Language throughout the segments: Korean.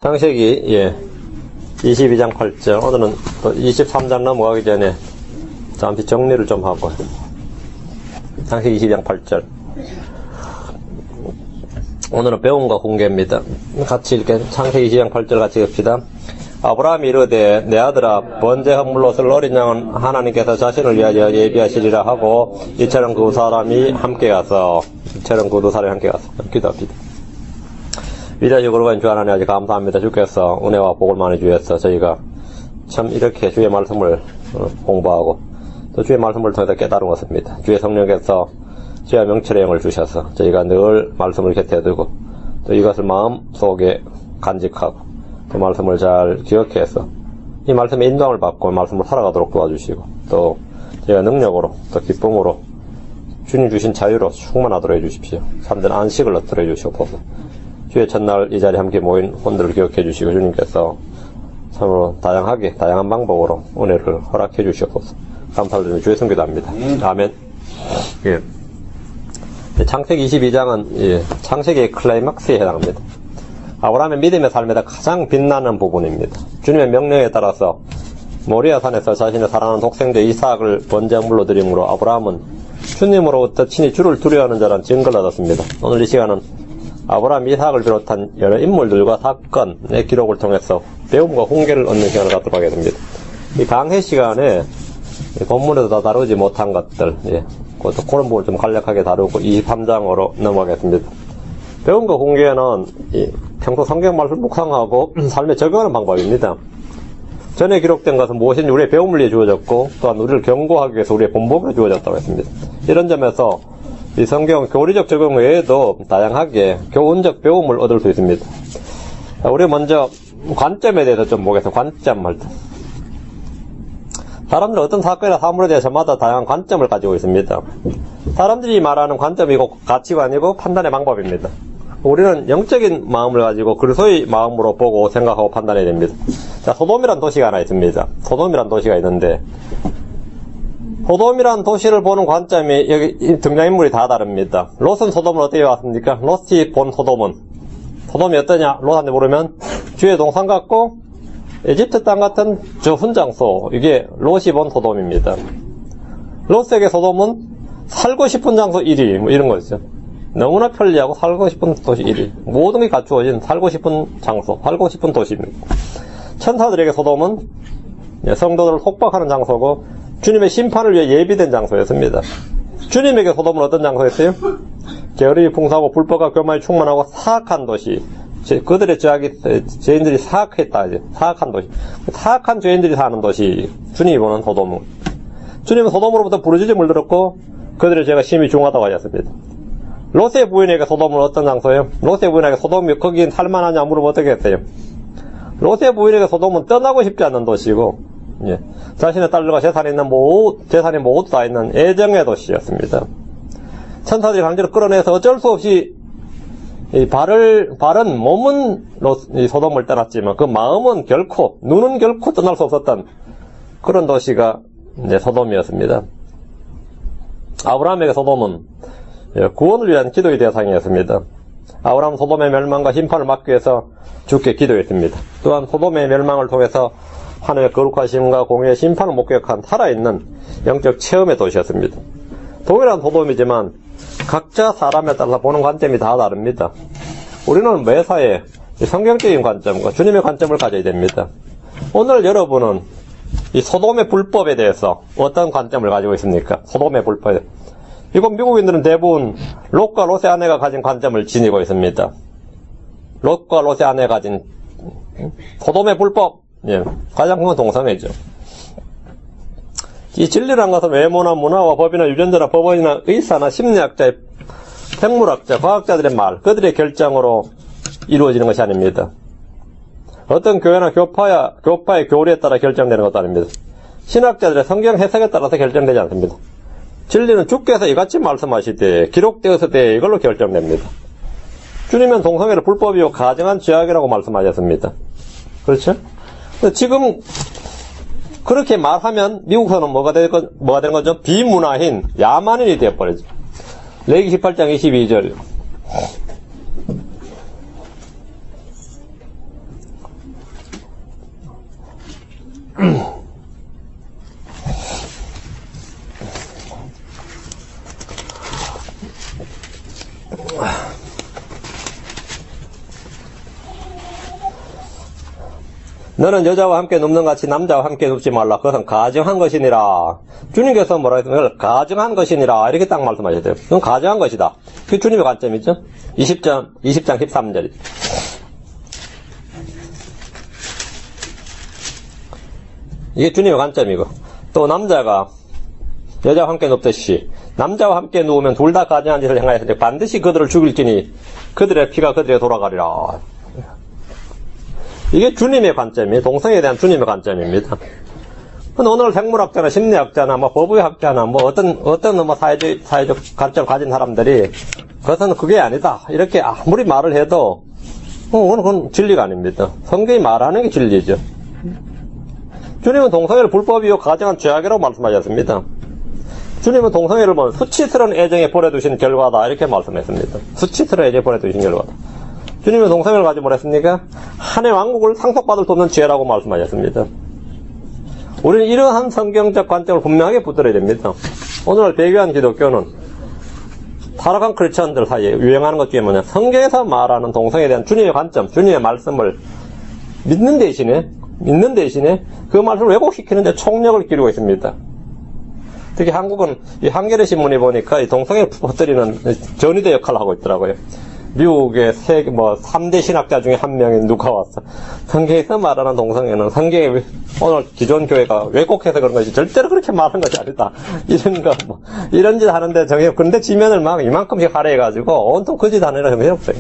창세기 22장 8절. 오늘은 또 23장 넘어가기 전에 잠시 정리를 좀 하고. 창세기 22장 8절. 오늘은 배움과 공개입니다. 같이 읽게 창세기 22장 8절 같이 읽읍시다. 아브라함이 이르되 내 아들아 번제 헌물로 쓸 어린 양은 하나님께서 자신을 위하여 예비하시리라 하고 이처럼 그 사람이 함께 가서 기도합니다. 위대하시고 거룩한 주 하나님 아주 감사합니다. 주께서 은혜와 복을 많이 주셔서 저희가 참 이렇게 주의 말씀을 공부하고 또 주의 말씀을 통해서 깨달은 것입니다. 주의 성령께서 주의 명철의 영을 주셔서 저희가 늘 말씀을 곁에 두고 또 이것을 마음속에 간직하고 그 말씀을 잘 기억해서 이 말씀의 인도함을 받고 말씀을 살아가도록 도와주시고 또 저희가 능력으로 또 기쁨으로 주님 주신 자유로 충만하도록 해주십시오. 참된 안식을 얻도록 해주시옵소서. 주의 첫날 이 자리에 함께 모인 혼들을 기억해 주시고 주님께서 참으로 다양한 방법으로 은혜를 허락해 주시옵소서. 감사를 드리며 주의 성기도합니다. 아멘. 창세기 22장은 창세기의 클라이막스에 해당합니다. 아브라함의 믿음의 삶에다 가장 빛나는 부분입니다. 주님의 명령에 따라서 모리아 산에서 자신의 사랑하는 독생자 이삭을 번제물로 드림으로 아브라함은 주님으로부터 친히 주를 두려워하는 자라는 증거를 얻었습니다. 오늘 이 시간은 아브라함, 이삭을 비롯한 여러 인물들과 사건의 기록을 통해서 배움과 훈계를 얻는 시간을 갖도록 하겠습니다. 이 강해 시간에 본문에서 다 다루지 못한 것들, 그런 부분을 좀 간략하게 다루고 23장으로 넘어가겠습니다. 배움과 훈계는 평소 성경 말씀 묵상하고 삶에 적용하는 방법입니다. 전에 기록된 것은 무엇인지 우리의 배움을 위해 주어졌고 또한 우리를 경고하기 위해서 우리의 본보기로 주어졌다고 했습니다. 이런 점에서 이 성경 교리적 적용 외에도 다양하게 교훈적 배움을 얻을 수 있습니다. 우리 먼저 관점에 대해서 좀 보겠습니다. 관점 할 때. 사람들은 어떤 사건이나 사물에 대해서 저마다 다양한 관점을 가지고 있습니다. 사람들이 말하는 관점이고 가치관이고 판단의 방법입니다. 우리는 영적인 마음을 가지고 그리스도의 마음으로 보고 생각하고 판단해야 됩니다. 자, 소돔이란 도시가 하나 있습니다. 소돔이란 도시가 있는데 소돔이란 도시를 보는 관점이 여기 등장인물이 다 다릅니다. 롯은 소돔을 어떻게 봤습니까? 롯이 본 소돔이 어떠냐? 롯한테 물으면 주의 동산 같고 에집트 땅 같은 저 훈장소, 이게 롯이 본 소돔입니다. 롯에게 소돔은 살고 싶은 장소 1위 뭐 이런 거죠. 너무나 편리하고 살고 싶은 도시 1위, 모든 게 갖추어진 살고 싶은 장소, 살고 싶은 도시입니다. 천사들에게 소돔은 성도들을 속박하는 장소고 주님의 심판을 위해 예비된 장소였습니다. 주님에게 소돔은 어떤 장소였어요? 게으름이 풍성하고 불법과 교만이 충만하고 사악한 도시. 그들의 죄인들이 사악했다. 사악한 도시. 사악한 죄인들이 사는 도시. 주님이 보는 소돔은. 주님은 소돔으로부터 부르짖음을 들었고 그들의 죄가 심히 중하다고 하셨습니다. 롯의 부인에게 소돔은 어떤 장소예요? 롯의 부인에게 소돔이 거긴 살만하냐 물으면 어떻게 했어요? 롯의 부인에게 소돔은 떠나고 싶지 않는 도시고 자신의 딸들과 재산이 모두 다 있는 애정의 도시였습니다. 천사들이 강제로 끌어내서 어쩔 수 없이 발은 몸은 소돔을 떠났지만 그 마음은 눈은 결코 떠날 수 없었던 그런 도시가 소돔이었습니다. 아브라함에게 소돔은 구원을 위한 기도의 대상이었습니다. 아브라함은 소돔의 멸망과 심판을 막기 위해서 주께 기도했습니다. 또한 소돔의 멸망을 통해서 하늘의 거룩하심과 공의의 심판을 목격한 살아있는 영적 체험의 도시였습니다. 동일한 소돔이지만 각자 사람에 따라서 보는 관점이 다 다릅니다. 우리는 매사에 성경적인 관점과 주님의 관점을 가져야 됩니다. 오늘 여러분은 이 소돔의 불법에 대해서 어떤 관점을 가지고 있습니까? 소돔의 불법에. 이건 미국인들은 대부분 롯과 롯의 아내가 가진 관점을 지니고 있습니다. 롯과 롯의 아내가 가진 소돔의 불법. 가장 큰 건 동성애죠. 이 진리란 것은 외모나 문화와 법이나 유전자나 법원이나 의사나 심리학자의 생물학자, 과학자들의 말, 그들의 결정으로 이루어지는 것이 아닙니다. 어떤 교회나 교파의 교리에 따라 결정되는 것도 아닙니다. 신학자들의 성경 해석에 따라서 결정되지 않습니다. 진리는 주께서 이같이 말씀하실 때, 기록되었을 때 이걸로 결정됩니다. 주님은 동성애를 불법이요 가증한 죄악이라고 말씀하셨습니다. 그렇죠? 지금 그렇게 말하면 미국에서는 뭐가 되는 거죠? 비문화인 야만인이 되어버리죠. 레위기 18장 22절 너는 여자와 함께 눕는 같이 남자와 함께 눕지 말라. 그것은 가증한 것이니라. 주님께서 뭐라 했습니까? 가증한 것이니라. 이렇게 딱 말씀하셨어요. 그건 가증한 것이다. 그게 주님의 관점이죠. 20장 13절. 이게 주님의 관점이고, 또 남자가 여자와 함께 눕듯이 남자와 함께 누우면 둘 다 가증한 짓을 행하였으니 반드시 그들을 죽일지니 그들의 피가 그들에게 돌아가리라. 이게 주님의 관점이에요. 동성애에 대한 주님의 관점입니다. 오늘 생물학자나 심리학자나 뭐 법의학자나 뭐 어떤 뭐 사회적 관점을 가진 사람들이 그것은 그게 아니다. 이렇게 아무리 말을 해도 그건 진리가 아닙니다. 성경이 말하는 게 진리죠. 주님은 동성애를 불법이요 가증한 죄악이라고 말씀하셨습니다. 주님은 동성애를 뭐 수치스러운 애정에 보내두신 결과다 이렇게 말씀했습니다. 수치스러운 애정에 보내두신 결과다. 주님은 동성애를 가지고 뭐랬습니까? 하나의 왕국을 상속받을 수 없는 죄라고 말씀하셨습니다. 우리는 이러한 성경적 관점을 분명하게 붙들어야 됩니다. 오늘 배교한 기독교는 타락한 크리스천들 사이에 유행하는 것 중에 뭐냐, 성경에서 말하는 동성애에 대한 주님의 관점, 주님의 말씀을 믿는 대신에 그 말씀을 왜곡시키는 데 총력을 기울이고 있습니다. 특히 한국은 이 한겨레 신문이 보니까 이 동성애를 퍼뜨리는 전위대 역할을 하고 있더라고요. 미국의 3대 신학자 중에 한 명이 누가 왔어. 성경에서 말하는 동성애는 성경에 오늘 기존 교회가 왜곡해서 그런 것이 절대로 그렇게 말하는 것이 아니다. 이런 짓 하는데 그런데 지면을 막 이만큼씩 할애해가지고 온통 그 짓 하느라 정신없어요.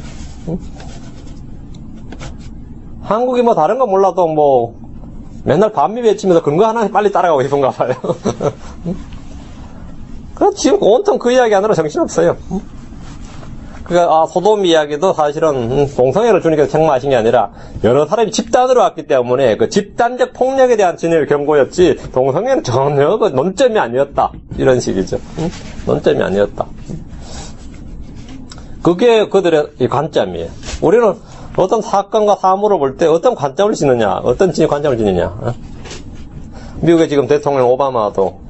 응? 한국이 뭐 다른 건 몰라도 뭐 맨날 반미 외치면서 근거 하나 빨리 따라가고 싶은가 봐요. 그래서 지금 온통 그 이야기 하느라 정신없어요. 그러니까 소돔 이야기도 사실은 동성애를 주님께서 책망하신 게 아니라 여러 사람이 집단으로 왔기 때문에 그 집단적 폭력에 대한 진리의 경고였지 동성애는 전혀 그 논점이 아니었다. 이런 식이죠. 논점이 아니었다. 그게 그들의 관점이에요. 우리는 어떤 사건과 사물을 볼 때 어떤 관점을 지느냐, 어떤 관점을 지느냐. 미국의 지금 대통령 오바마도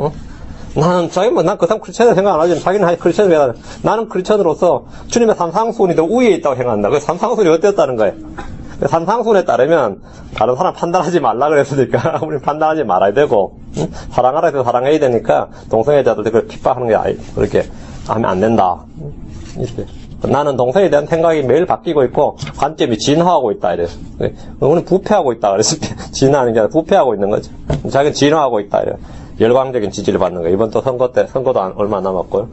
난 그 사람 크리스천을 생각 안 하지만 자기는 크리스천을 생각하는. 나는 크리스천으로서 주님의 산상수훈이 더 우위에 있다고 생각한다. 그 산상수훈이 어땠다는 거예요? 산상수훈에 따르면 다른 사람 판단하지 말라 그랬으니까 우리는 판단하지 말아야 되고, 사랑하라 해서 사랑해야 되니까 동성애자들도 그렇게 핍박하는 게 그렇게 하면 안 된다. 나는 동성애에 대한 생각이 매일 바뀌고 있고 관점이 진화하고 있다 이래요. 우리는 부패하고 있다 그래서 진화하는 게 아니라 부패하고 있는 거죠. 자기는 진화하고 있다 이래요. 열광적인 지지를 받는 거예요. 이번 또 선거도 얼마 남았고요.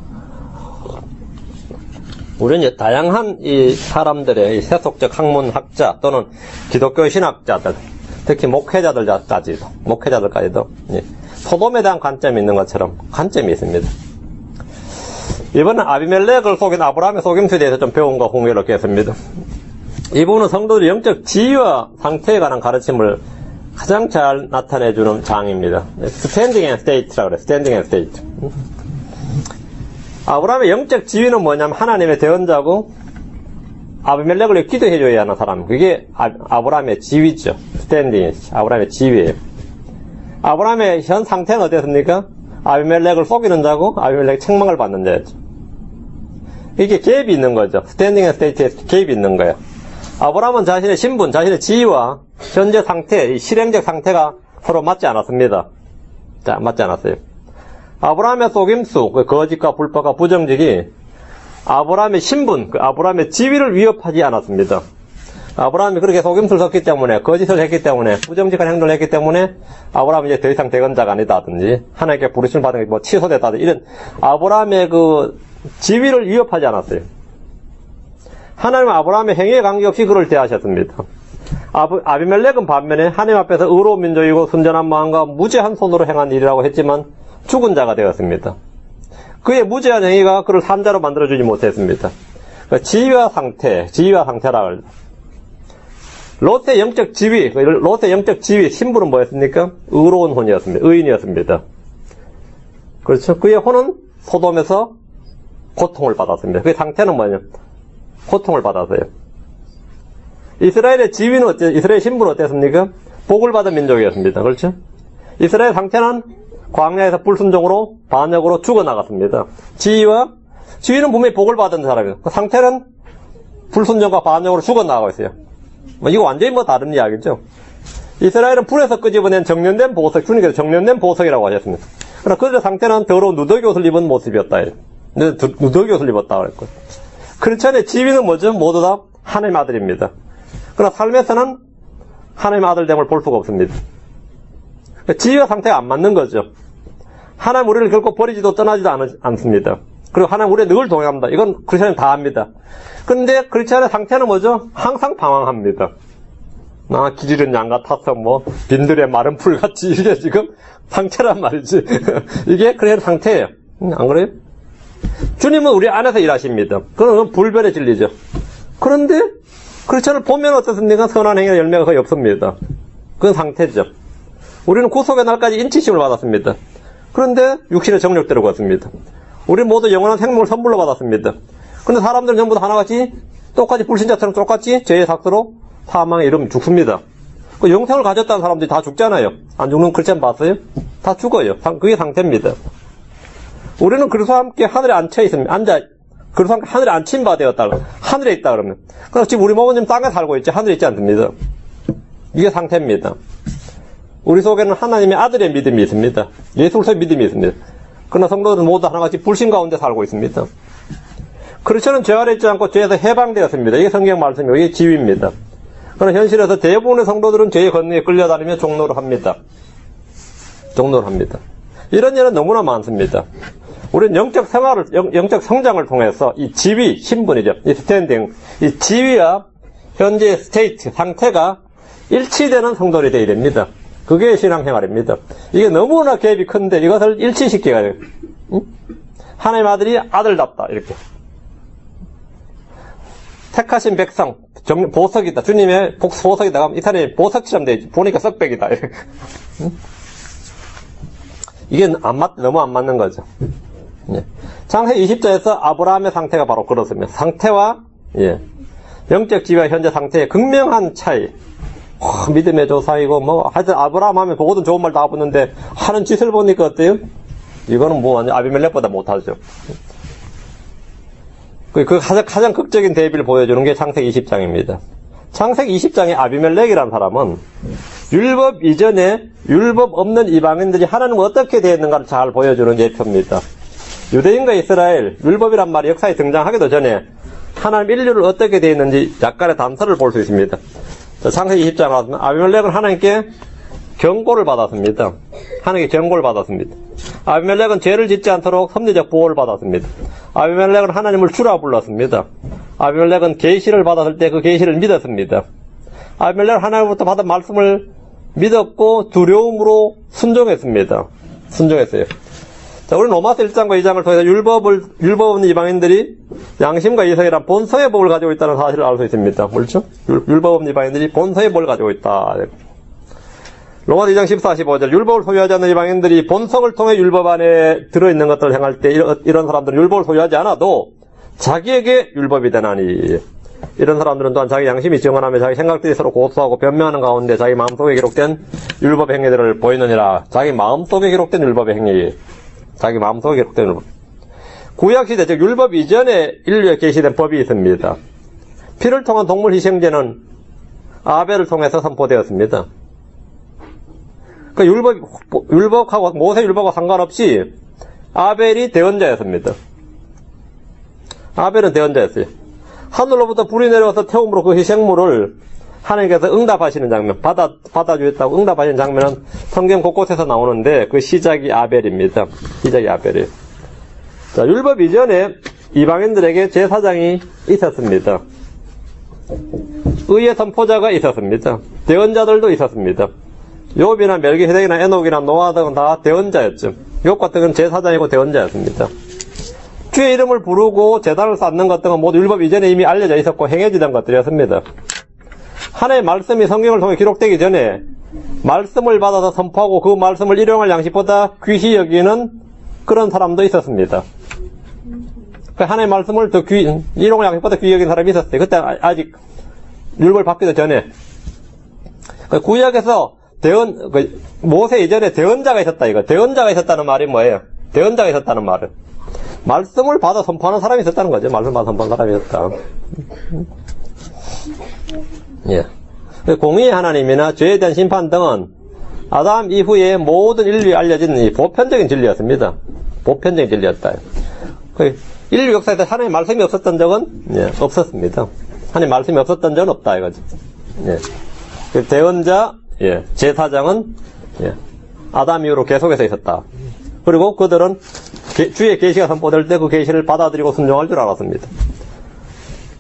우리는 다양한 이 사람들의 이 세속적 학문학자 또는 기독교 신학자들, 특히 목회자들까지도 소돔에 대한 관점이 있는 것처럼 관점이 있습니다. 이번엔 아비멜렉을 속인 아브라함의 속임수에 대해서 좀 배움과 공유를 얻겠습니다. 이 부분은 성도들의 영적 지위와 상태에 관한 가르침을 가장 잘 나타내주는 장입니다. Standing and State라고 그래요. Standing and State. 아브라함의 영적 지위는 뭐냐면 하나님의 대언자고 아비멜렉을 위해 기도해줘야 하는 사람. 그게 아브라함의 지위죠. Standing, 아브라함의 지위예요. 아브라함의 현 상태는 어땠습니까? 아비멜렉을 속이는 자고 아비멜렉의 책망을 받는 자였죠. 이게 갭이 있는 거죠. Standing and State에 갭이 있는 거예요. 아브라함은 자신의 신분, 자신의 지위와 현재 상태, 이 실행적 상태가 서로 맞지 않았습니다. 자, 맞지 않았어요. 아브라함의 속임수, 그 거짓과 불법과 부정직이 아브라함의 신분, 아브라함의 지위를 위협하지 않았습니다. 아브라함이 그렇게 속임수를 썼기 때문에, 거짓을 했기 때문에, 부정직한 행동을 했기 때문에 아브라함이 이제 더 이상 대건자가 아니다든지 하나님께 부르심을 받은 게 뭐 취소됐다든지 이런 아브라함의 그 지위를 위협하지 않았어요. 하나님은 아브라함의 행위에 관계없이 그를 대하셨습니다. 아비멜렉은 반면에 하나님 앞에서 의로운 민족이고 순전한 마음과 무죄한 손으로 행한 일이라고 했지만 죽은 자가 되었습니다. 그의 무죄한 행위가 그를 산자로 만들어주지 못했습니다. 지위와 상태라 합니다. 롯의 영적 지위, 신분은 뭐였습니까? 의로운 혼이었습니다. 의인이었습니다. 그렇죠? 그의 혼은 소돔에서 고통을 받았습니다. 그의 상태는 뭐냐면 고통을 받았어요. 이스라엘의 지위는 이스라엘 신분은 어땠습니까? 복을 받은 민족이었습니다. 그렇죠? 이스라엘 상태는 광야에서 불순종으로 반역으로 죽어나갔습니다. 지위는 분명히 복을 받은 사람이에요. 그 상태는 불순종과 반역으로 죽어나가고 있어요. 이거 완전히 다른 이야기죠. 이스라엘은 불에서 끄집어낸 정련된 보석, 주님께서 정련된 보석이라고 하셨습니다. 그러나 그들의 상태는 더러운 누더기 옷을 입은 모습이었다. 누더기 옷을 입었다 그랬고. 크리스천의 지위는 뭐죠? 모두 다 하나님의 아들입니다. 그러나 삶에서는 하나님의 아들됨을 볼 수가 없습니다. 지위와 상태가 안 맞는 거죠. 하나님 우리를 결코 버리지도 떠나지도 않습니다. 그리고 하나님 우리를 늘 동행합니다. 이건 크리스천은 다 압니다. 그런데 크리스천의 상태는 뭐죠? 항상 방황합니다. 기질은 양 같아서 빈들의 마른 풀같이 이게 지금 상태란 말이지. 이게 크리스천의 상태예요. 안 그래요? 주님은 우리 안에서 일하십니다. 그건 불변의 진리죠. 그런데 크리스천을 보면 어떻습니까? 선한 행위의 열매가 거의 없습니다. 그건 상태죠. 우리는 구속의 날까지 인치심을 받았습니다. 그런데 육신의 정력대로 갔습니다. 우리 모두 영원한 생명을 선물로 받았습니다. 그런데 사람들은 전부 다 하나같이 똑같이 불신자처럼 똑같이 죄의 삭스로 사망에 이르면 죽습니다. 그 영생을 가졌다는 사람들이 다 죽잖아요. 안 죽는 크리스천 봤어요? 다 죽어요. 그게 상태입니다. 우리는 그리스도와 함께 하늘에 앉혀 있습니다. 그리스도와 함께 하늘에 앉힌 바 되었다. 하늘에 있다 그러면. 그래서 지금 우리 몸은 지금 땅에 살고 있지 하늘에 있지 않습니다. 이게 상태입니다. 우리 속에는 하나님의 아들의 믿음이 있습니다. 예수 그리스도의 믿음이 있습니다. 그러나 성도들은 모두 하나같이 불신 가운데 살고 있습니다. 크리스천은 죄 아래 있지 않고 죄에서 해방되었습니다. 이게 성경 말씀이고 이게 지위입니다. 그러나 현실에서 대부분의 성도들은 죄의 권능에 끌려다니며 종로를 합니다. 이런 일은 너무나 많습니다. 우리는 영적 성장을 통해서 이 지위, 신분이죠. 이 스탠딩, 이 지위와 현재의 스테이트, 상태가 일치되는 성도들이 되어야 됩니다. 그게 신앙생활입니다. 이게 너무나 갭이 큰데 이것을 일치시켜야 돼요. 하나님의 아들이 아들답다 이렇게. 택하신 백성, 보석이다. 주님의 보석이다. 이 사람이 보석처럼 되지. 보니까 썩백이다. 이게 너무 안 맞는 거죠. 창세기 20절에서 아브라함의 상태가 바로 그렇습니다. 상태와 영적 지위와 현재 상태의 극명한 차이. 믿음의 조상이고 하여튼 아브라함 하면 보고든 좋은 말 다 붙는데 하는 짓을 보니까 어때요? 이거는 완전 아비멜렉보다 못하죠. 그 가장 극적인 대비를 보여주는 게 창세기 20장입니다. 창세기 20장의 아비멜렉이라는 사람은 율법 이전에 율법 없는 이방인들이 하나님과 어떻게 되었는가를 잘 보여주는 예표입니다. 유대인과 이스라엘, 율법이란 말이 역사에 등장하기도 전에 하나님 인류를 어떻게 되었는지 약간의 단서를 볼 수 있습니다. 창세기 20장 나왔으면 아비멜렉은 하나님께 경고를 받았습니다. 하나님께 경고를 받았습니다. 아비멜렉은 죄를 짓지 않도록 섭리적 보호를 받았습니다. 아비멜렉은 하나님을 주라 불렀습니다. 아비멜렉은 계시를 받았을 때 그 계시를 믿었습니다. 아비멜렉은 하나님으로부터 받은 말씀을 믿었고 두려움으로 순종했습니다. 순종했어요. 자, 우리는 로마서 1장과 2장을 통해서 율법 없는 이방인들이 양심과 이성이란 본성의 법을 가지고 있다는 사실을 알 수 있습니다. 그렇죠? 율법 없는 이방인들이 본성의 법을 가지고 있다. 로마서 2장 14, 15절 율법을 소유하지 않는 이방인들이 본성을 통해 율법 안에 들어있는 것들을 행할 때 이런 사람들은 율법을 소유하지 않아도 자기에게 율법이 되나니 이런 사람들은 또한 자기 양심이 정언하며 자기 생각들이 서로 고소하고 변명하는 가운데 자기 마음속에 기록된 율법의 행위들을 보이느니라. 자기 마음속에 기록된 율법의 행위. 자기 마음속에 기록된 율법. 구약시대 즉 율법 이전에 인류에 계시된 법이 있습니다. 피를 통한 동물 희생제는 아벨을 통해서 선포되었습니다. 그 율법하고 모세 율법과 상관없이 아벨이 대언자였습니다. 아벨은 대언자였어요. 하늘로부터 불이 내려와서 태움으로 그 희생물을 하나님께서 응답하시는 장면, 받아주겠다고 응답하시는 장면은 성경 곳곳에서 나오는데 그 시작이 아벨입니다. 시작이 아벨이에요. 자, 율법 이전에 이방인들에게 제사장이 있었습니다. 의의 선포자가 있었습니다. 대언자들도 있었습니다. 욥이나 멜기세덱이나 에녹이나 노아 등은 다 대언자였죠. 욥 같은 건 제사장이고 대언자였습니다. 주의 이름을 부르고 제단을 쌓는 것 등은 모두 율법 이전에 이미 알려져 있었고 행해지던 것들이었습니다. 하나님의 말씀이 성경을 통해 기록되기 전에 말씀을 받아서 선포하고 그 말씀을 일용할 양식보다 귀히 여기는 그런 사람도 있었습니다. 하나님의 말씀을 더 일용할 양식보다 귀히 여기는 사람이 있었어요. 그때 아직 율법을 받기도 전에. 구약에서 모세 이전에 대언자가 있었다, 이거. 대언자가 있었다는 말이 뭐예요? 대언자가 있었다는 말은. 말씀을 받아 선포하는 사람이 있었다는 거죠. 말씀을 받아 선포하는 사람이 있었다. 예. 공의의 하나님이나 죄에 대한 심판 등은 아담 이후에 모든 인류에 알려진 이 보편적인 진리였습니다. 보편적인 진리였다. 인류 역사에서 하나님의 말씀이 없었던 적은 없었습니다. 하나님의 말씀이 없었던 적은 없다 이거죠. 예. 대언자, 제사장은 아담 이후로 계속해서 있었다. 그리고 그들은 주의 계시가 선포될 때 그 계시를 받아들이고 순종할 줄 알았습니다.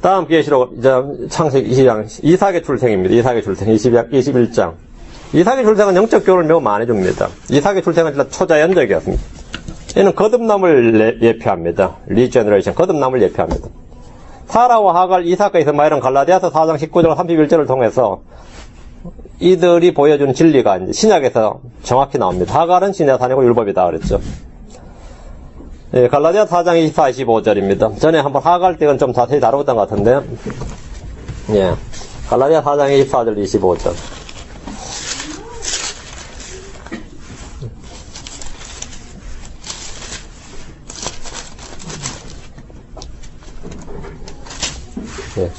다음 계시록 이제 창세기 20장 이삭의 출생입니다. 이삭의 출생 21장. 이삭의 출생은 영적 교훈을 매우 많이 줍니다. 이삭의 출생은 진짜 초자연적이었습니다. 얘는 거듭남을 예표합니다. 리제너레이션, 거듭남을 예표합니다. 사라와 하갈, 이삭과 이스마엘은 갈라디아서 4장 19절 31절을 통해서 이들이 보여주는 진리가 이제 신약에서 정확히 나옵니다. 하갈은 신의 산이고 율법이다 그랬죠. 예, 갈라디아 4장 24, 25절입니다. 전에 한번 하갈 때는 좀 자세히 다루었던 것 같은데, 예, 갈라디아 4장 24절, 25절. 예.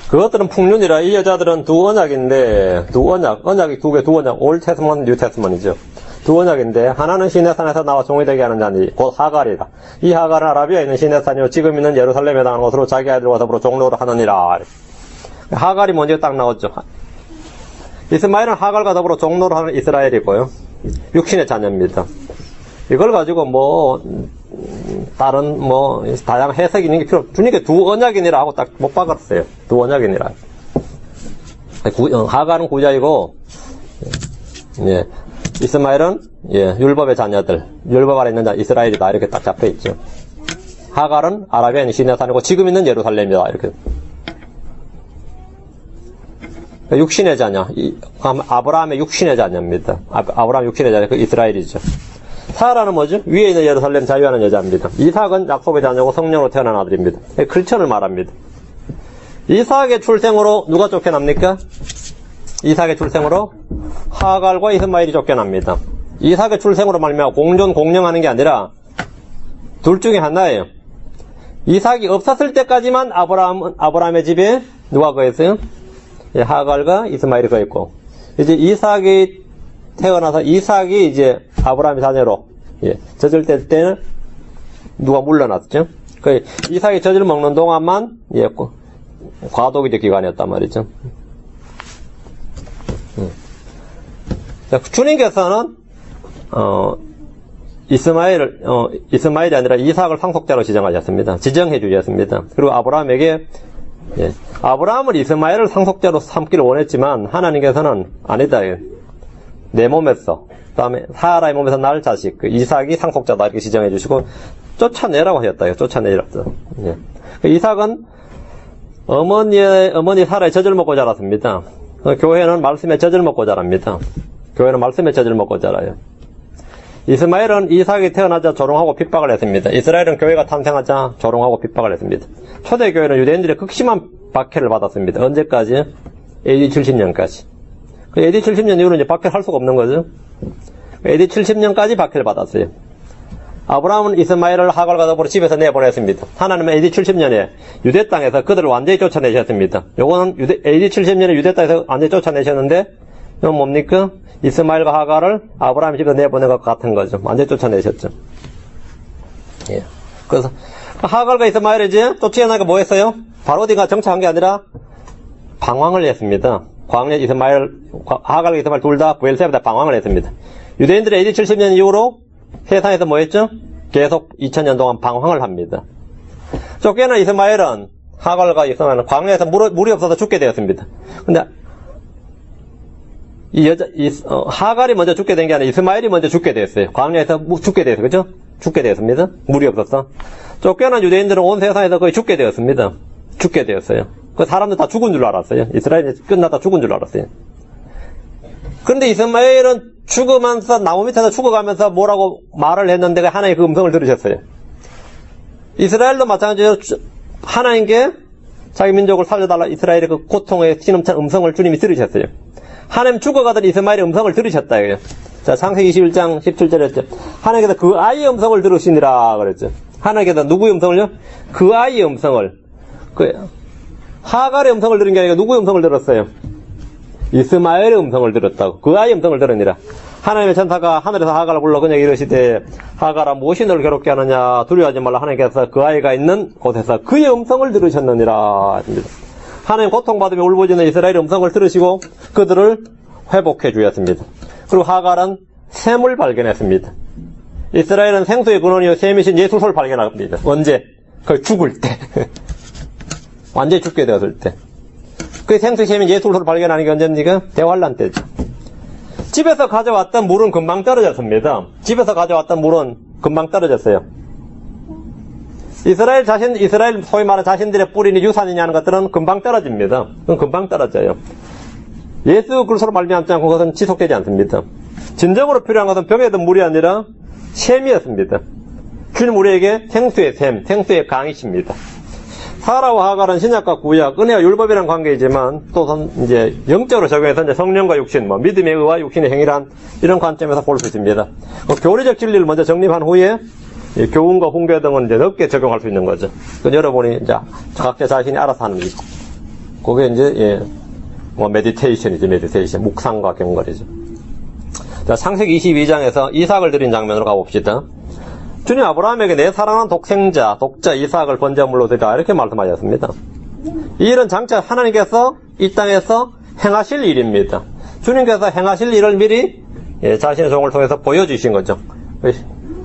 그것들은 풍륜이라 이 여자들은 두 언약인데, 언약이 두 언약, 올 테스먼, 뉴 테스먼이죠. 두 언약인데, 하나는 시내산에서 나와 종이 되게 하는 자니, 곧 하갈이다. 이 하갈은 아라비아에 있는 시내산이요, 지금 있는 예루살렘에 당하는 것으로 자기 아이들과 더불어 종로를 하느니라. 하갈이 먼저 딱 나왔죠. 이스마엘은 하갈과 더불어 종로를 하는 이스라엘이고요. 육신의 자녀입니다. 이걸 가지고 다른 다양한 해석이 있는 게 필요 없죠. 주님께 두 언약이니라 하고 딱 못 박았어요. 두 언약이니라. 하갈은 구자이고, 예. 이스마엘은, 율법의 자녀들, 율법 아래 있는 자, 이스라엘이다. 이렇게 딱 잡혀 있죠. 하갈은 아라비아인 시내산이고, 지금 있는 예루살렘이다. 이렇게. 육신의 자녀, 아브라함의 육신의 자녀입니다. 아브라함 육신의 자녀, 그 이스라엘이죠. 사라는 뭐죠? 위에 있는 예루살렘 자유하는 여자입니다. 이삭은 야곱의 자녀고 성령으로 태어난 아들입니다. 크리스천을 말합니다. 이삭의 출생으로 누가 쫓겨납니까? 이삭의 출생으로 하갈과 이스마엘이 쫓겨납니다. 이삭의 출생으로 말미암아 공령하는 게 아니라 둘 중에 하나예요. 이삭이 없었을 때까지만 아브라함의 집에 누가 거했어요? 하갈과 이스마엘이 거했고, 이제 이삭이 태어나서 이삭이 이제 아브라함의 자녀로 젖을 뗄 때는 누가 물러났죠? 이삭이 젖을 먹는 동안만 과도기적 기간이었단 말이죠. 주님께서는 이스마엘이 아니라 이삭을 상속자로 지정하셨습니다. 지정해 주셨습니다. 그리고 아브라함에게 아브라함은 이스마엘을 상속자로 삼기를 원했지만 하나님께서는 아니다. 내 몸에서, 그 다음에 사라의 몸에서 날 자식, 이삭이 상속자다 이렇게 지정해 주시고 쫓아내라고 하셨다. 쫓아내라고. 이삭은 어머니 사라의 젖을 먹고 자랐습니다. 교회는 말씀의 젖을 먹고 자랍니다. 교회는 말씀의 젖을 먹고 자라요. 이스마엘은 이삭이 태어나자 조롱하고 핍박을 했습니다. 이스라엘은 교회가 탄생하자 조롱하고 핍박을 했습니다. 초대교회는 유대인들의 극심한 박해를 받았습니다. 언제까지? AD 70년까지. AD 70년 이후로 이제 박해를 할 수가 없는 거죠. AD 70년까지 박해를 받았어요. 아브라함은 이스마엘을 하갈과 더불어 집에서 내보냈습니다. 하나님은 AD 70년에 유대 땅에서 그들을 완전히 쫓아내셨습니다. 요거는 AD 70년에 유대 땅에서 완전히 쫓아내셨는데, 이건 뭡니까? 이스마엘과 하갈을 아브라함의 집에서 내보낸 것 같은 거죠. 완전히 쫓아내셨죠. 예. 그래서 하갈과 이스마엘이 이제 쫓겨나니까 뭐 했어요? 바로 어디가 정착한 게 아니라 방황을 했습니다. 광야 하갈과 이스마엘 둘 다 부엘세바에 방황을 했습니다. 유대인들이 AD 70년 이후로 세상에서 뭐 했죠? 계속 2000년 동안 방황을 합니다. 쫓겨난 이스마엘은 하갈과 이스마엘은 광야에서 물이 없어서 죽게 되었습니다. 근데 하갈이 먼저 죽게 된 게 아니라 이스마엘이 먼저 죽게 되었어요. 광야에서 죽게 되었어요. 그죠? 죽게 되었습니다. 물이 없어서. 쫓겨난 유대인들은 온 세상에서 거의 죽게 되었습니다. 죽게 되었어요. 그 사람들 다 죽은 줄 알았어요. 이스라엘이 끝났다 죽은 줄 알았어요. 그런데 이스마엘은 죽으면서 나무 밑에서 죽어가면서 뭐라고 말을 했는데 하나님의 그 음성을 들으셨어요. 이스라엘도 마찬가지로 하나님께 자기 민족을 살려달라 이스라엘의 그 고통의 신음찬 음성을 주님이 들으셨어요. 하나님 죽어가던 이스마엘의 음성을 들으셨다. 이거예요. 자, 창세기 21장 17절에 했죠. 하나님께서 그 아이의 음성을 들으시니라 그랬죠. 하나님께서 누구의 음성을요? 그 아이의 음성을. 하갈의 음성을 들은 게 아니라 누구의 음성을 들었어요? 이스마엘의 음성을 들었다고. 그 아이의 음성을 들으니라. 하나님의 전사가 하늘에서 하갈을 불러 그녀에게 이르시되 하갈아 무엇이 너를 괴롭게 하느냐 두려워하지 말라. 하나님께서 그 아이가 있는 곳에서 그의 음성을 들으셨느니라. 하나님 고통받으며 울부짖는 이스라엘의 음성을 들으시고 그들을 회복해 주셨습니다. 그리고 하갈은 샘을 발견했습니다. 이스라엘은 생수의 근원이요 샘이신 예수를 발견합니다. 언제? 거의 죽을 때. 완전히 죽게 되었을 때. 그 생수의 샘인 예수를 발견하는 게 언제입니까? 대환란 때죠. 집에서 가져왔던 물은 금방 떨어졌습니다. 집에서 가져왔던 물은 금방 떨어졌어요. 이스라엘 소위 말하는 자신들의 뿌리니 유산이냐 하는 것들은 금방 떨어집니다. 그건 금방 떨어져요. 예수 그리스도로 말미암지 않고 그것은 지속되지 않습니다. 진정으로 필요한 것은 병에 든 물이 아니라 샘이었습니다. 주님 우리에게 생수의 샘, 생수의 강이십니다. 사라와 하갈은 신약과 구약, 은혜와 율법이라는 관계이지만 또 이제 영적으로 적용해서 이제 성령과 육신, 믿음의 의와 육신의 행위란 이런 관점에서 볼 수 있습니다. 교리적 진리를 먼저 정립한 후에 교훈과 훈계 등은 이제 넓게 적용할 수 있는 거죠. 여러분이 이제 각자 자신이 알아서 하는 게 있고, 그게 이제 메디테이션이죠, 메디테이션, 묵상과 경거리죠. 자, 창세기 22장에서 이삭을 드린 장면으로 가봅시다. 주님 아브라함에게 내 사랑하는 독자 이삭을 번제물로 드리라 이렇게 말씀하셨습니다. 이 일은 장차 하나님께서 이 땅에서 행하실 일입니다. 주님께서 행하실 일을 미리 자신의 종을 통해서 보여주신 거죠.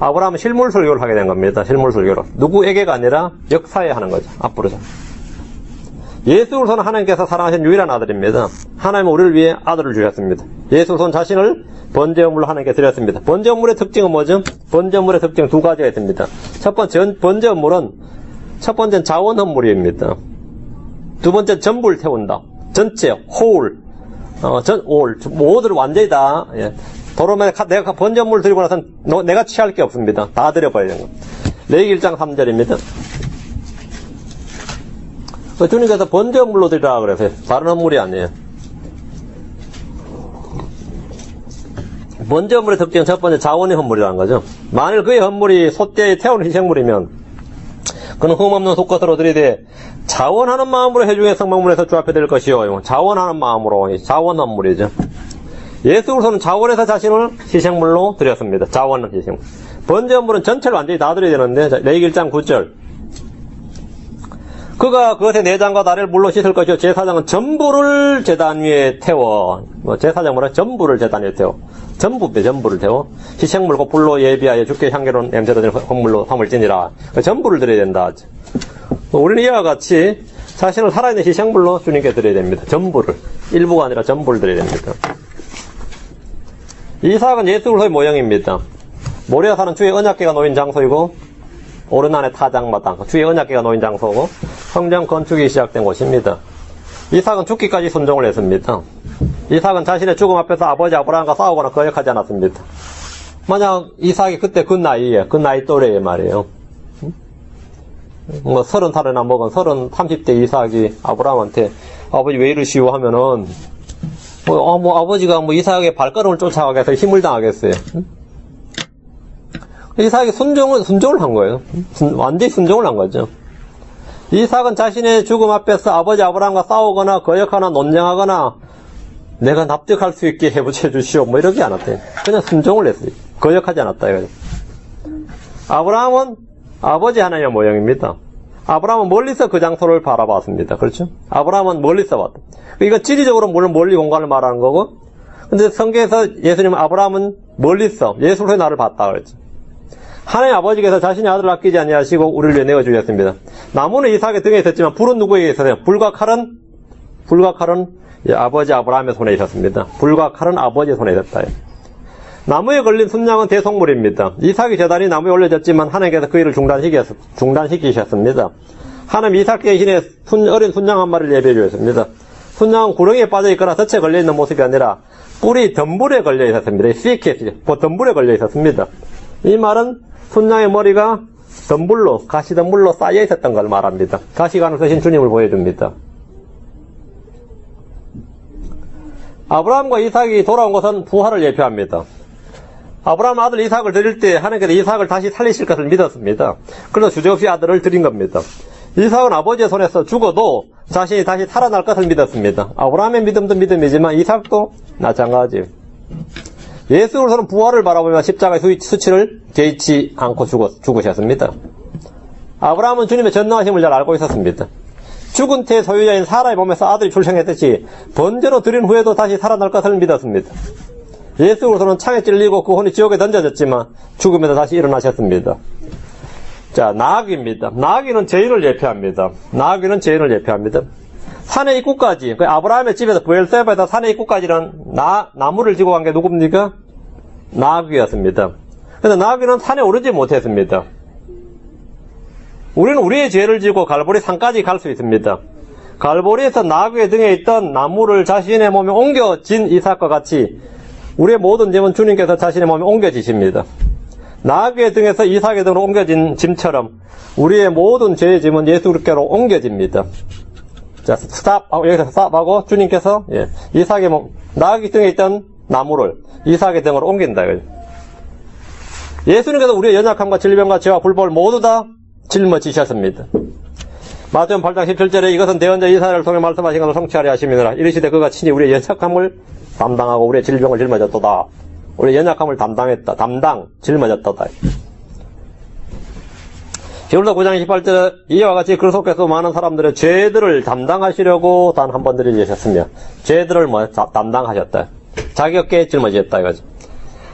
아브라함은 실물 설교를 하게 된 겁니다. 실물 설교로. 누구에게가 아니라 역사에 하는 거죠. 앞으로죠. 예수 그리스도는 하나님께서 사랑하신 유일한 아들입니다. 하나님은 우리를 위해 아들을 주셨습니다. 예수 그리스도는 자신을 번제물로 하나님께 드렸습니다. 번제물의 특징은 뭐죠? 번제물의 특징 두 가지가 있습니다. 첫 번째, 번제물은 첫 번째는 자원 헌물입니다. 두 번째, 전부를 태운다. 전체, 모두를 완전히 다, 도로에 내가 번제물을 드리고 나서는 내가 취할 게 없습니다. 다 드려버리는 거. 레위기 1장 3절입니다. 주님께서 번제물로 드리라 그래서요. 다른 헌물이 아니에요. 번제물의 특징은 첫 번째 자원의 헌물이라는 거죠. 만일 그의 헌물이 소떼에 태우는 희생물이면 그는 흠없는 속것으로 드리되 자원하는 마음으로 해중의 성막문에서 주 앞에 될 것이요. 자원하는 마음으로 자원 헌물이죠. 예수 그리스도는 자원해서 자신을 희생물로 드렸습니다. 자원은 희생물. 번제물은 전체를 완전히 다 드려야 되는데 레위기 1장 9절 그가 그것의 내장과 다리를 물로 씻을 것이요 제사장은 전부를 제단 위에 태워 제사장 뭐라 전부를 제단 위에 태워 전부를 태워 희생물과 불로 예비하여 주께 향기로운 냄새로 된 헌물로 삼을지니라. 전부를 드려야 된다. 우리는 이와 같이 자신을 살아있는 희생물로 주님께 드려야 됩니다. 전부를 일부가 아니라 전부를 드려야 됩니다. 이삭은 예수 그리스도의 모형입니다. 모리아 산은 주의 언약궤가 놓인 장소이고 오르난의 타작마당, 주의 언약궤가 놓인 장소고 성전 건축이 시작된 곳입니다. 이삭은 죽기까지 순종을 했습니다. 이삭은 자신의 죽음 앞에서 아버지 아브라함과 싸우거나 거역하지 않았습니다. 만약 이삭이 그때 그 나이 또래에 말이에요. 30살이나 먹은 30대 이삭이 아브라함한테 아버지 왜 이러시오 하면은 아버지가 이삭의 발걸음을 쫓아가겠어요? 힘을 당하겠어요? 이삭이 순종을 한 거예요. 완전히 순종을 한 거죠. 이삭은 자신의 죽음 앞에서 아버지 아브라함과 싸우거나 거역하거나 논쟁하거나 내가 납득할 수 있게 해주시오 이러지 않았대요. 그냥 순종을 했어요. 거역하지 않았다 이거죠. 아브라함은 아버지 하나님의 모형입니다. 아브라함은 멀리서 그 장소를 바라봤습니다. 그렇죠? 아브라함은 멀리서 봤다. 이거 지리적으로 물론 멀리 공간을 말하는 거고, 근데 성경에서 예수님은 아브라함은 멀리서 예수로의 나를 봤다 그랬죠. 하나님 아버지께서 자신의 아들을 아끼지 아니하시고 우리를 위해 내어주셨습니다. 나무는 이삭의 등에 있었지만 불은 누구에게 있었어요? 불과 칼은 아버지 아브라함의 손에 있었습니다. 불과 칼은 아버지의 손에 있었다. 나무에 걸린 순양은 대속물입니다. 이삭의 제단이 나무에 올려졌지만 하나님께서 그 일을 중단시키셨습니다. 하나님 이삭 대신에 어린 순양 한 마리를 예비해 주셨습니다. 순양은 구렁이에 빠져있거나 덫에 걸려있는 모습이 아니라 뿔이 덤불에 걸려 있었습니다. 덤불에 걸려 있었습니다. 이 말은 순양의 머리가 가시 덤불로 쌓여 있었던 걸 말합니다. 가시관을 쓰신 주님을 보여줍니다. 아브라함과 이삭이 돌아온 것은 부활을 예표합니다. 아브라함 아들 이삭을 드릴 때 하나님께서 이삭을 다시 살리실 것을 믿었습니다. 그래서 주저없이 아들을 드린 겁니다. 이삭은 아버지의 손에서 죽어도 자신이 다시 살아날 것을 믿었습니다. 아브라함의 믿음도 믿음이지만 이삭도 마찬가지. 예수로서는 부활을 바라보며 십자가의 수치를 개의치 않고 죽으셨습니다. 아브라함은 주님의 전능하심을 잘 알고 있었습니다. 죽은 태의 소유자인 사라의 몸에서 아들이 출생했듯이 번제로 드린 후에도 다시 살아날 것을 믿었습니다. 예수로서는 창에 찔리고 그 혼이 지옥에 던져졌지만 죽음에서 다시 일어나셨습니다. 자, 나아기입니다. 나아기는 죄인을 예표합니다. 나아기는 죄인을 예표합니다. 산의 입구까지, 아브라함의 집에서 브엘세바에서 산의 입구까지는 나무를 지고 간 게 누굽니까? 나아기였습니다. 그런데 나아기는 산에 오르지 못했습니다. 우리는 우리의 죄를 지고 갈보리 산까지 갈 수 있습니다. 갈보리에서 나아기의 등에 있던 나무를 자신의 몸에 옮겨진 이삭과 같이 우리의 모든 짐은 주님께서 자신의 몸에 옮겨지십니다. 나아기의 등에서 이삭의 등으로 옮겨진 짐처럼 우리의 모든 죄의 짐은 예수께로 옮겨집니다. 자, 여기서 스탑하고 주님께서 이삭의 몸, 나아기 등에 있던 나무를 이삭의 등으로 옮긴다. 예수님께서 우리의 연약함과 질병과 죄와 불법을 모두 다 짊어지셨습니다. 마태복음 8장 17절에 이것은 대언자 이사야를 통해 말씀하신 것을 성취하려 하심이니라. 이르시되 그가 친히 우리의 연약함을 담당하고 우리의 질병을 짊어졌도다. 우리의 연약함을 짊어졌도다. 히브리서 9장 28절에 이와 같이 그리스도께서 많은 사람들의 죄들을 담당하시려고 단 한 번 들이주셨으며 죄들을 담당하셨다. 자기 어깨에 짊어지셨다 이거죠.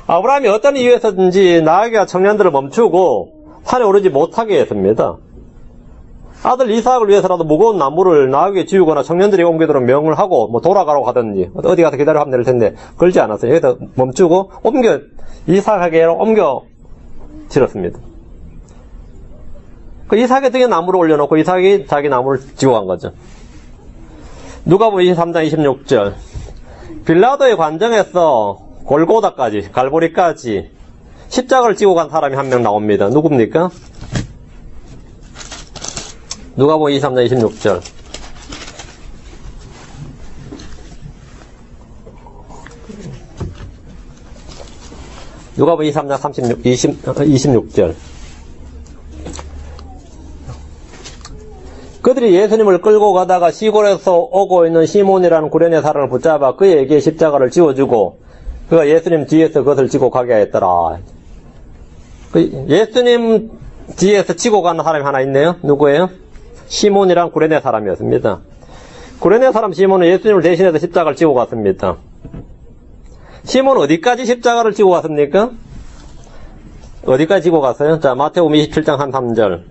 아브라함이 어떤 이유에서든지 나아기와 청년들을 멈추고 산에 오르지 못하게 했습니다. 아들 이삭을 위해서라도 무거운 나무를 나아기에 지우거나 청년들이 옮기도록 명을 하고 돌아가라고 하든지 어디 가서 기다려 하면 될 텐데 그러지 않았어요. 여기서 멈추고 이삭에게로 옮겨 실었습니다. 그 이삭의 등에 나무를 올려놓고 이삭이 자기 나무를 지고 간 거죠. 누가복음 23장 26절 빌라도의 관정에서 골고다까지 갈보리까지 십자가를 지고 간 사람이 한 명 나옵니다. 누굽니까? 누가복음 23장 26절 누가복음 23장 26절 그들이 예수님을 끌고 가다가 시골에서 오고 있는 시몬이라는 구레네 사람을 붙잡아 그에게 십자가를 지워주고 그가 예수님 뒤에서 그것을 지고 가게 하였더라. 예수님 뒤에서 지고 가는 사람이 하나 있네요. 누구예요? 시몬이란 구레네 사람이었습니다. 구레네 사람 시몬은 예수님을 대신해서 십자가를 지고 갔습니다. 시몬은 어디까지 십자가를 지고 갔습니까? 어디까지 지고 갔어요? 자, 마태복음 27장 한 3절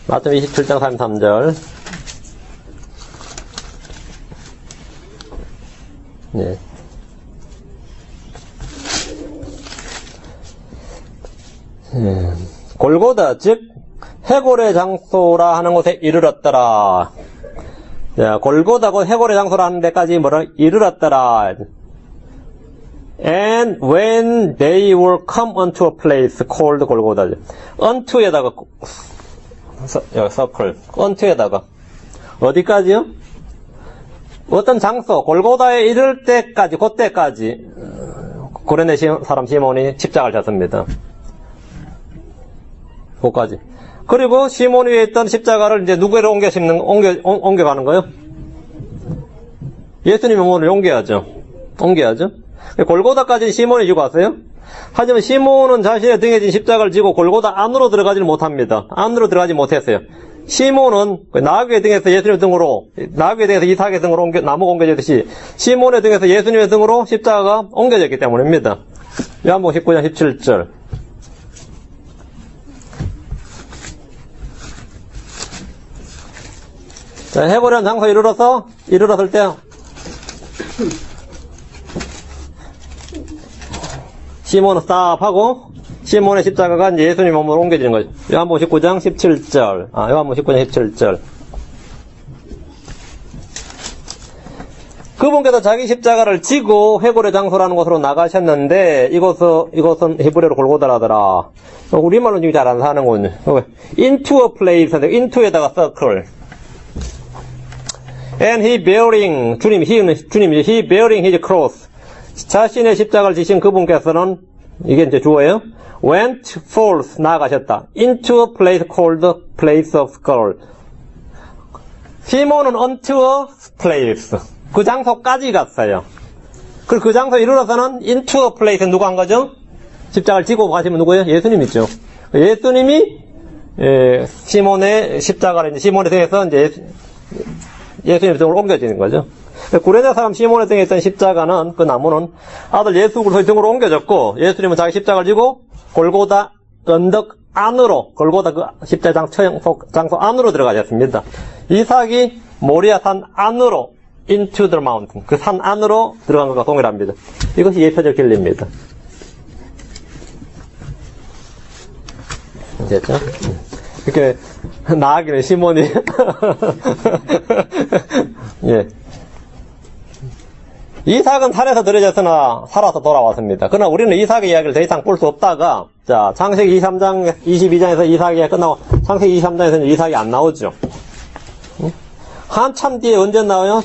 마태복음 27장 33절 네. 골고다 즉 해골의 장소라 하는 곳에 이르렀더라. 자, 골고다고 해골의 장소라 하는 데까지 뭐라 이르렀더라. And when they were come unto a place called 골고다. unto에다가 서클 unto에다가 어디까지요? 어떤 장소 골고다에 이를 때까지 그때까지 구레네 사람 시몬이 십자가를 졌습니다. 그까지. 그리고 시몬 위에 있던 십자가를 이제 누구로 옮겨가는 거예요? 예수님의 몸을 옮겨야죠. 골고다까지 시몬이 지고 왔어요. 하지만 시몬은 자신의 등에 진 십자가를 지고 골고다 안으로 들어가지는 못합니다. 안으로 들어가지 못했어요. 시몬은 나아기의 등에서 예수님의 등으로, 나아기의 등에서 이삭의 등으로 나무가 옮겨졌듯이 시몬의 등에서 예수님의 등으로 십자가가 옮겨졌기 때문입니다. 요한복음 19장 17절. 자, 해보려는 장소에 이르렀을 때 시몬은 스탑하고 시몬의 십자가가 이제 예수님 몸으로 옮겨지는 거죠. 요한복음 19장 17절. 요한복음 19장 17절. 그분께서 자기 십자가를 지고 회골의 장소라는 곳으로 나가셨는데 이것은 히브리어로 골고다라더라. 우리말로 지금 잘 안 사는군요. into a place, into에다가 circle. And he bearing, he bearing his cross. 자신의 십자가를 지신 그분께서는, 이게 이제 주어예요. went forth, 나아가셨다. into a place called place of skull. 시몬은 unto a place. 그 장소까지 갔어요. 그 장소에 이르러서는 into a place 누가 한 거죠? 십자가를 지고 가시면 누구예요? 예수님 있죠. 예수님이, 시몬의 십자가를, 시몬의 등에서 이제 예수님 등으로 옮겨지는 거죠. 구레네 사람 시몬의 등에 있던 십자가는, 그 나무는 아들 예수 그리스도의 등으로 옮겨졌고, 예수님은 자기 십자가를 지고 골고다 언덕 안으로, 골고다 그 십자가 장소 안으로 들어가셨습니다. 이삭이 모리아 산 안으로, into the mountain, 그 산 안으로 들어간 것과 동일합니다. 이것이 예표적 진리입니다. 됐죠? 이렇게 나아가기는 시몬이 예. 이삭은 산에서 들여졌으나 살아서 돌아왔습니다. 그러나 우리는 이삭의 이야기를 더 이상 볼 수 없다가, 자, 창세기 23장, 22장에서 이삭 이야기 끝나고 창세기 23장에서는 이삭이 안 나오죠. 한참 뒤에 언제 나와요?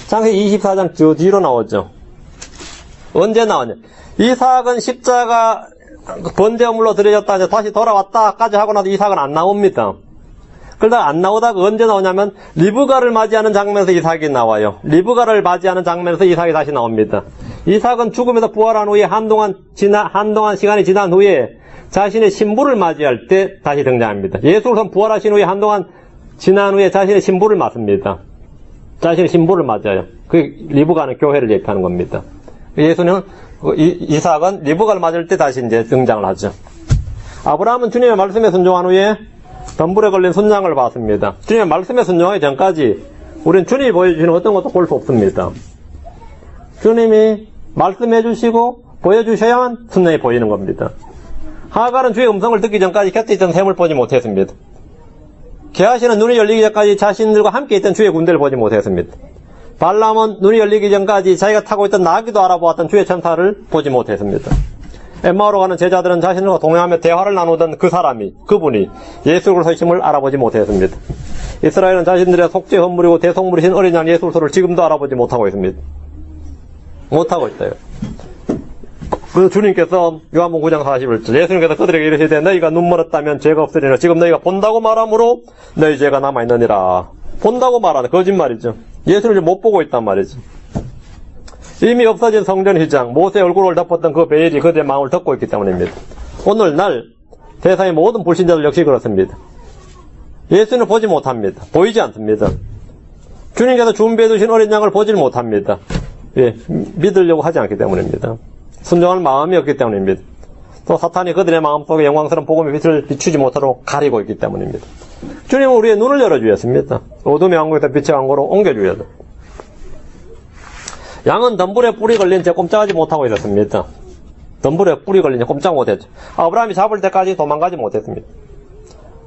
창세기 24장 저 뒤로 나오죠. 언제 나오냐? 이삭은 십자가 번제물로 들여졌다, 다시 돌아왔다까지 하고 나서 이삭은 안 나옵니다. 그러다가 안 나오다가 언제 나오냐면 리브가를 맞이하는 장면에서 이삭이 나와요. 리브가를 맞이하는 장면에서 이삭이 다시 나옵니다. 이삭은 죽음에서 부활한 후에 한동안 시간이 지난 후에 자신의 신부를 맞이할 때 다시 등장합니다. 예수는 부활하신 후에 한동안 지난 후에 자신의 신부를 맞습니다. 자신의 신부를 맞아요. 그 리브가는 교회를 얘기하는 겁니다. 예수는 이삭은 리브가를 맞을 때 다시 이제 등장을 하죠. 아브라함은 주님의 말씀에 순종한 후에 덤불에 걸린 순양을 봤습니다. 주님의 말씀에 순종하기 전까지 우리는 주님이 보여주시는 어떤 것도 볼 수 없습니다. 주님이 말씀해 주시고 보여주셔야만 순양이 보이는 겁니다. 하갈은 주의 음성을 듣기 전까지 곁에 있던 샘을 보지 못했습니다. 게하시는 눈이 열리기 전까지 자신들과 함께 있던 주의 군대를 보지 못했습니다. 발람은 눈이 열리기 전까지 자기가 타고 있던 나귀도 알아보았던 주의 천사를 보지 못했습니다. 엠마오로 가는 제자들은 자신들과 동행하며 대화를 나누던 그분이 예수 그리스도심을 알아보지 못했습니다. 이스라엘은 자신들의 속죄 헌물이고 대속물이신 어린 양 예수 그리스도를 지금도 알아보지 못하고 있습니다. 못하고 있어요. 그래서 주님께서 요한복음 9장 41절 예수님께서 그들에게 이르시되 너희가 눈 멀었다면 죄가 없으리라. 지금 너희가 본다고 말함으로 너희 죄가 남아있느니라. 본다고 말하는 거짓말이죠. 예수를 못 보고 있단 말이죠. 이미 없어진 성전 휘장, 모세의 얼굴을 덮었던 그 베일이 그들의 마음을 덮고 있기 때문입니다. 오늘날 세상의 모든 불신자들 역시 그렇습니다. 예수는 보지 못합니다. 보이지 않습니다. 주님께서 준비해 두신 어린 양을 보질 못합니다. 예, 믿으려고 하지 않기 때문입니다. 순종할 마음이 없기 때문입니다. 또 사탄이 그들의 마음속에 영광스러운 복음의 빛을 비추지 못하도록 가리고 있기 때문입니다. 주님은 우리의 눈을 열어주셨습니다. 어둠의 왕국에서 빛의 왕국으로 옮겨주셔서. 양은 덤불에 뿔이 걸린 채 꼼짝하지 못하고 있었습니다. 덤불에 뿔이 걸린 채 꼼짝 못했죠. 아브라함이 잡을 때까지 도망가지 못했습니다.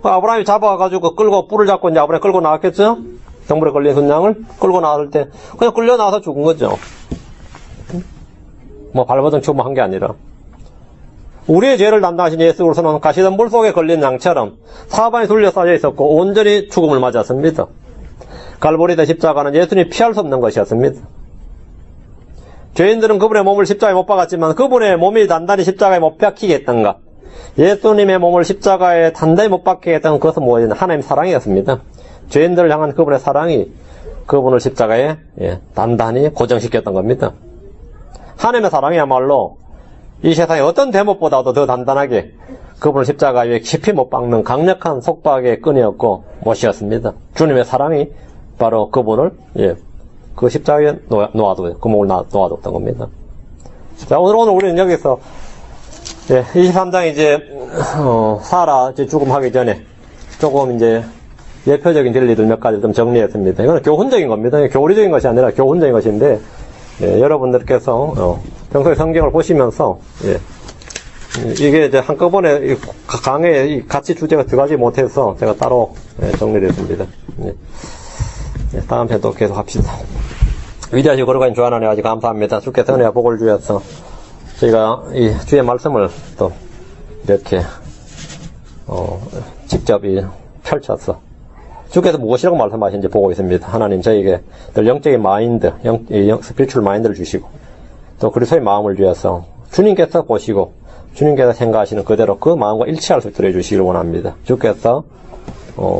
아브라함이 잡아가지고 끌고 뿔을 잡고 이제 아브라함이 끌고 나왔겠죠? 덤불에 걸린 순양을 끌고 나왔을 때 그냥 끌려 나와서 죽은 거죠. 뭐 발버둥 치고 한 게 아니라. 우리의 죄를 담당하신 예수 그리스도는 가시덤불 속에 걸린 양처럼 사방에 둘러싸여 있었고 온전히 죽음을 맞았습니다. 갈보리대 십자가는 예수님이 피할 수 없는 것이었습니다. 죄인들은 그분의 몸을 십자가에 못 박았지만 그분의 몸이 단단히 십자가에 못 박히게 했던가. 예수님의 몸을 십자가에 단단히 못 박히게 했던 그것은 뭐였냐? 하나님의 사랑이었습니다. 죄인들을 향한 그분의 사랑이 그분을 십자가에 단단히 고정시켰던 겁니다. 하나님의 사랑이야말로 이 세상의 어떤 대못보다도 더 단단하게 그분을 십자가에 깊이 못 박는 강력한 속박의 끈이었고 못이었습니다. 주님의 사랑이 바로 그분을 그 십자가에 놓아둬요. 그 몸을 놓아뒀던 겁니다. 자, 오늘 우리는 여기서 23장 이제 사라 이제 죽음하기 전에 조금 이제 예표적인 진리들 몇 가지 좀 정리했습니다. 이거는 교훈적인 겁니다. 교리적인 것이 아니라 교훈적인 것인데 여러분들께서 평소에 성경을 보시면서 이게 이제 한꺼번에 강의에 같이 주제가 들어가지 못해서 제가 따로 정리를 했습니다. 다음 편도 계속 합시다. 위대하시고 거룩하신 주 하나님 아주 감사합니다. 주께서 은혜와 복을 주셔서 저희가 이 주의 말씀을 또 이렇게 직접 펼쳐서 주께서 무엇이라고 말씀하시는지 보고 있습니다. 하나님 저에게 늘 영적인 마인드, 스피리추얼 마인드를 주시고 또 그리스도의 마음을 주셔서 주님께서 보시고 주님께서 생각하시는 그대로 그 마음과 일치할 수 있도록 해주시길 원합니다. 주께서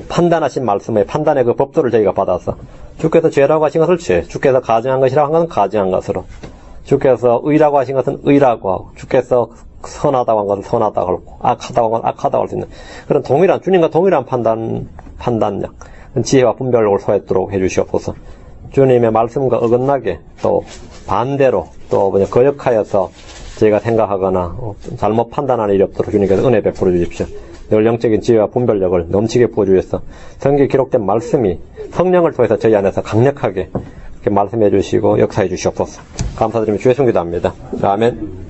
판단하신 말씀의 판단의 그 법도를 저희가 받아서 주께서 죄라고 하신 것을 죄, 주께서 가증한 것이라고 한 것은 가증한 것으로, 주께서 의라고 하신 것은 의라고 하고, 주께서 선하다고 한 것은 선하다고 하고, 악하다고 한 것은 악하다고 할 수 있는 그런 동일한, 주님과 동일한 판단력, 지혜와 분별력을 소했도록 해주시옵소서. 주님의 말씀과 어긋나게 또 반대로 또 거역하여서 저희가 생각하거나 잘못 판단하는 일이 없도록 주님께서 은혜 베풀어 주십시오. 늘 영적인 지혜와 분별력을 넘치게 부어주셔서 성경에 기록된 말씀이 성령을 통해서 저희 안에서 강력하게 말씀해 주시고 역사해 주시옵소서. 감사드리며 주의 성기도합니다. 아멘.